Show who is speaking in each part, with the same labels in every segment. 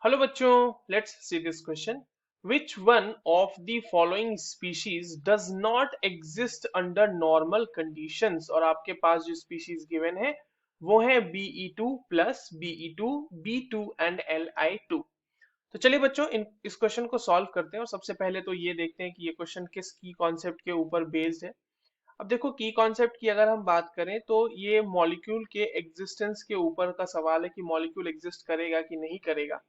Speaker 1: Hello बच्चों, let's see this question. Which one of the following species does not exist under normal conditions? और आपके पास जो species given है वो है Be2 plus Be2, B2 and Li2. तो चलिए बच्चों इस क्वेश्चन को सॉल्व करते हैं और सबसे पहले तो ये देखते हैं कि ये क्वेश्चन किस की कॉन्सेप्ट के ऊपर बेस्ड है. अब देखो की कॉन्सेप्ट की अगर हम बात करें तो ये मॉलिक्यूल के एग्जिस्टेंस के ऊपर का सवाल है कि मॉलिक्यूल एग्जिस्ट करेगा कि नहीं करेगा.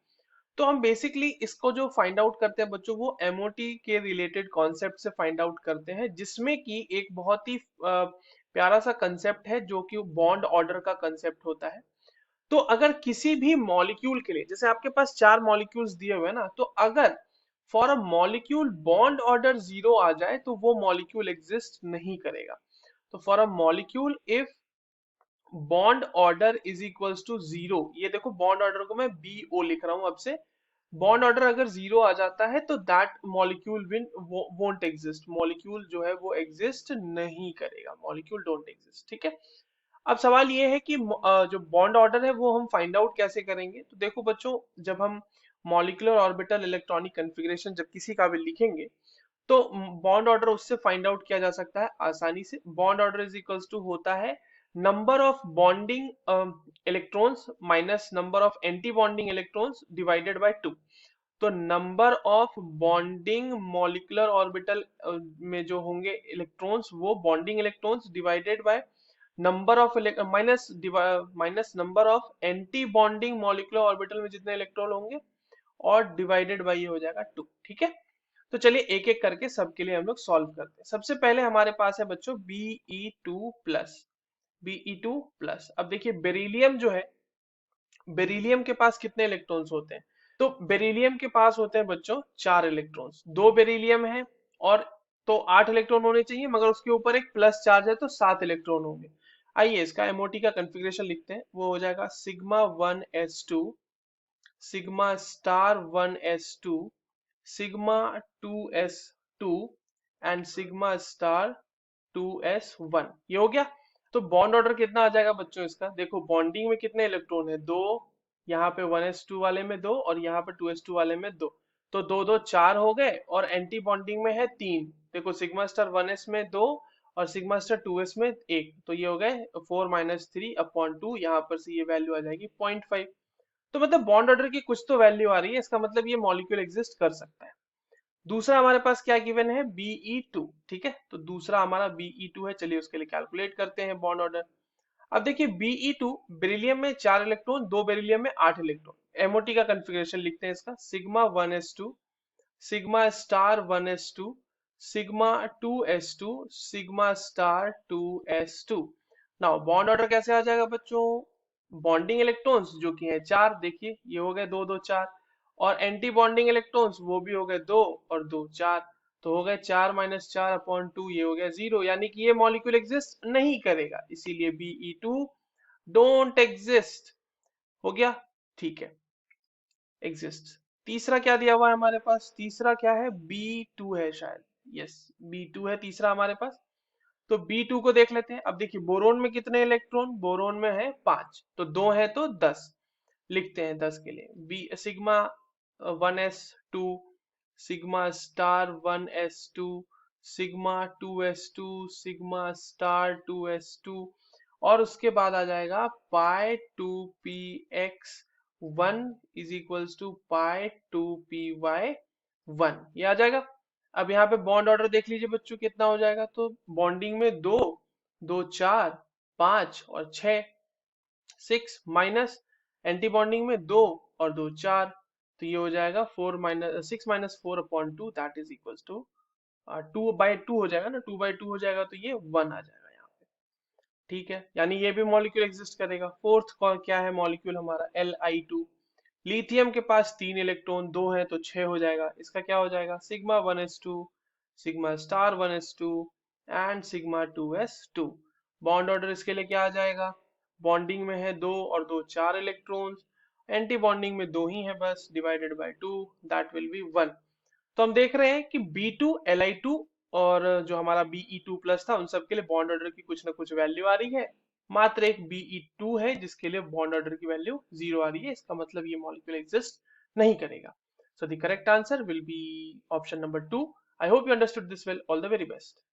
Speaker 1: तो हम बेसिकली इसको जो फाइंड आउट करते हैं बच्चों वो एमओटी के रिलेटेड कॉन्सेप्ट से फाइंड आउट करते हैं, जिसमें कि एक बहुत ही प्यारा सा कंसेप्ट है जो कि बॉन्ड ऑर्डर का कंसेप्ट होता है. तो अगर किसी भी मॉलिक्यूल के लिए, जैसे आपके पास चार मॉलिक्यूल्स दिए हुए हैं ना, तो अगर for a molecule bond order zero आ जाए तो वो मॉलिक्यूल एग्जिस्ट नहीं करेगा. तो for a molecule if bond order is equals to zero, ये देखो बॉन्ड ऑर्डर को मैं बी ओ लिख रहा हूं अब से. बॉन्ड ऑर्डर अगर जीरो आ जाता है तो that molecule win won't exist, molecule जो है वो एग्जिस्ट नहीं करेगा, मॉलिक्यूल डोंट एग्जिस्ट. ठीक है. अब सवाल ये है कि जो बॉन्ड ऑर्डर है वो हम फाइंड आउट कैसे करेंगे. तो देखो बच्चों, जब हम मॉलिक्यूलर ऑर्बिटल इलेक्ट्रॉनिक कन्फिग्रेशन जब किसी का भी लिखेंगे तो बॉन्ड ऑर्डर उससे फाइंड आउट किया जा सकता है आसानी से. Bond order is equals to होता है number of bonding electrons minus number of anti bonding electrons divided by two. तो number of bonding molecular orbital में जो होंगे इलेक्ट्रॉन्स वो bonding electrons divided by number of minus minus number of anti bonding molecular orbital में जितने electron होंगे और divided by ये हो जाएगा टू. ठीक है. तो चलिए एक एक करके सबके लिए हम लोग सॉल्व करते हैं. सबसे पहले हमारे पास है बच्चों Be2 प्लस. अब देखिए बेरिलियम जो है, बेरिलियम के पास कितने इलेक्ट्रॉन्स होते हैं. तो बेरिलियम के पास होते हैं बच्चों चार इलेक्ट्रॉन्स. दो बेरिलियम है और तो 8 इलेक्ट्रॉन होने चाहिए, मगर उसके ऊपर एक प्लस चार्ज है तो 7 इलेक्ट्रॉन होंगे. आइए इसका एमओटी का कन्फिग्रेशन लिखते हैं. वो हो जाएगा sigma 1s2, sigma star 1s2, sigma 2s2 and sigma star 2s1. ये हो गया. तो बॉन्ड ऑर्डर कितना आ जाएगा बच्चों इसका. देखो बॉन्डिंग में कितने इलेक्ट्रॉन है, दो. यहाँ पे 1s2 वाले में दो और यहाँ पे 2s2 वाले में दो. तो दो दो चार हो गए और एंटी बॉन्डिंग में है तीन. देखो सिग्मा स्टार 1s में दो और सिग्मा स्टार 2s में एक, तो ये हो गए 4 - 3/2. यहाँ पर से ये वैल्यू आ जाएगी 0.5. तो मतलब बॉन्ड ऑर्डर की कुछ तो वैल्यू आ रही है, इसका मतलब ये मॉलिक्यूल एग्जिस्ट कर सकता है. दूसरा हमारे पास क्या गिवन है, Be2. ठीक है. तो दूसरा हमारा Be2 है. चलिए उसके लिए कैलकुलेट करते हैं बॉन्ड ऑर्डर. अब देखिए Be2 बेरिलियम में 4 इलेक्ट्रॉन, दो बेरिलियम में 8 इलेक्ट्रॉन. एमओटी का कन्फिग्रेशन लिखते हैं इसका. Sigma 1s2, sigma star 1s2, sigma 2s2, sigma star 2s2. Now bond order कैसे आ जाएगा बच्चों. बॉन्डिंग इलेक्ट्रॉन्स जो कि है चार, देखिए ये हो गए दो दो चार, और एंटी बॉन्डिंग इलेक्ट्रॉन्स वो भी हो गए दो और दो चार. तो हो गए 4 - 4/2, ये हो गया जीरो, यानी कि ये मॉलिक्यूल एग्जिस्ट नहीं करेगा, इसीलिए Be2 डोंट एग्जिस्ट. हो गया. ठीक है. एग्जिस्ट. तीसरा क्या दिया हुआ है हमारे पास, तीसरा क्या है, Be2 है शायद. यस, Be2 है तीसरा हमारे पास. तो Be2 को देख लेते हैं. अब देखिए बोरोन में कितने इलेक्ट्रॉन, बोरोन में है 5, तो दो है तो 10. लिखते हैं 10 के लिए. B sigma 1s2, sigma star 1s2, sigma 2s2, sigma star 2s2, और उसके बाद आ जाएगा pi 2px 1 is equals to pi 2py 1. ये आ जाएगा. अब यहाँ पे बॉन्ड ऑर्डर देख लीजिए बच्चों कितना हो जाएगा. तो बॉन्डिंग में दो, दो चार, पांच और छह, 6 माइनस एंटी बॉन्डिंग में दो और दो चार, तो ये हो जाएगा 4 - 6 - 4/2, दैट इज इक्वल्स टू 2/2 हो जाएगा ना, 2/2 हो जाएगा तो ये 1 आ जाएगा यहाँ पे. ठीक है. यानी ये भी मॉलिक्यूल एग्जिस्ट करेगा. फोर्थ क्या है मॉलिक्यूल हमारा, Li2. लिथियम के पास 3 इलेक्ट्रॉन, दो है तो 6 हो जाएगा. इसका क्या हो जाएगा, sigma 1s2, sigma star 1s2 and sigma 2s2. Bond order इसके लिए क्या आ जाएगा, बॉन्डिंग में है दो और दो चार इलेक्ट्रॉन्स, एंटी बॉन्डिंग में दो ही है बस, divided by to, that will be 1. तो हम देख रहे हैं कि Be2 Li2 और जो हमारा Be2 प्लस था उन सब के लिए बॉन्ड ऑर्डर की कुछ ना कुछ वैल्यू आ रही है. मात्र एक Be2 है जिसके लिए बॉन्ड ऑर्डर की वैल्यू जीरो आ रही है, इसका मतलब ये मॉलिक्यूल एग्जिस्ट नहीं करेगा। So the correct answer will be option number 2। I hope you understood this well. All the very best.